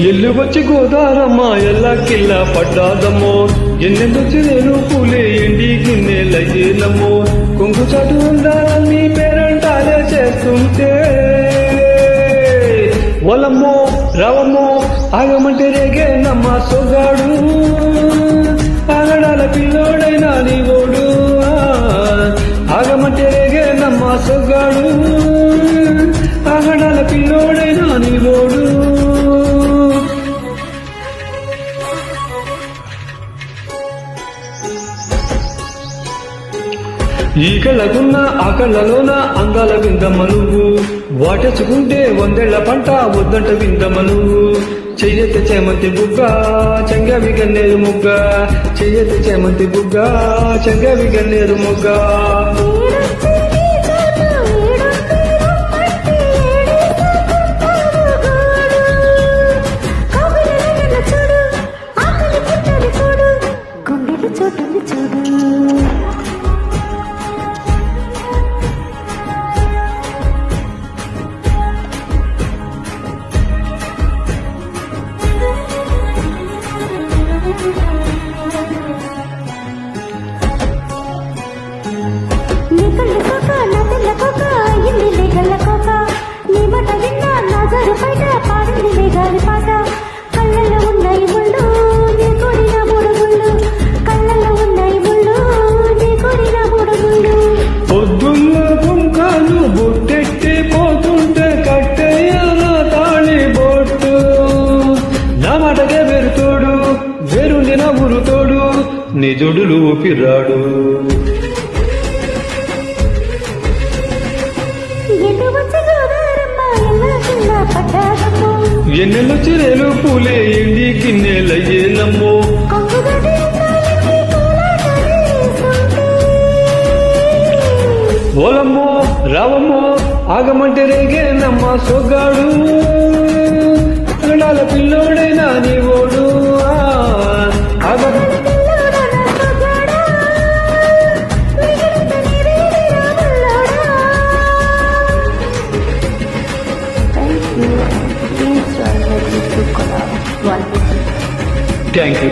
ఎల్లు వచ్చి గోదారమ్మ ఎల్లా కిల్ల పడ్డాదమ్మో ఎన్నెందొచ్చి నేను పూలే ఎండి గిన్నెలయ్యేనమ్మో కొంగు చాటు ఉందాలని పేరంటాలే చేస్తుంటే ఒలమ్మో రావమ్మో ఆగమంటే రేగేనమ్మ సొగాడు ఆగడాల పిల్లోడైనా నీ ఓడు ఆగమంటే రేగేనమ్మ సొగాడు ఆగడాల పిల్లోడైనా నీ ఓడు ఈ కళ్ళకున్న ఆ కళ్ళలోన అందాల విందమ్మ నువ్వు వాటెచ్చుకుంటే 100 ఏళ్ల పంట వద్దంట విందమ్మ నువ్వు చెయ్యెత్తి చేమంతి బుగ్గ చెంగవి గన్నేరు ముగ్గ చెయ్యెత్తి చేమంతి బుగ్గ చెంగవి గన్నేరు ముగ్గ పొద్దున్న పుంకాలు బొట్టెట్టి పోతుంటే కట్టేయాల తాళి బొట్టు నా మాటకే వెరుతోడు వెరుండి నా ఊరుతోడు నీ జోడులు ఊపిరాడు ఎన్నెలొచ్చి రేలు పూలే ఎండి గిన్నెలయ్యేనమ్మో ఓలమ్మో రావమ్మో ఆగమంటే రేగేనమ్మ సొగ్గాడు ఆగడాల పిల్లోడైనా నీ ఓడు థ్యాంక్ యూ